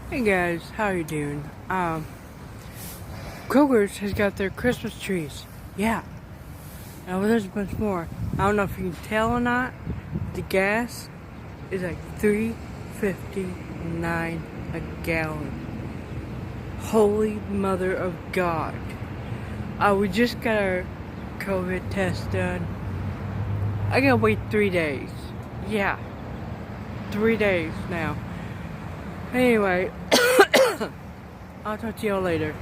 Hey guys, how you doing? Kroger's has got their Christmas trees. Yeah. Now there's a bunch more. I don't know if you can tell or not. The gas is like $3.59 a gallon. Holy mother of God. We just got our COVID test done. I gotta wait 3 days. Yeah. 3 days now. Anyway, I'll talk to y'all later.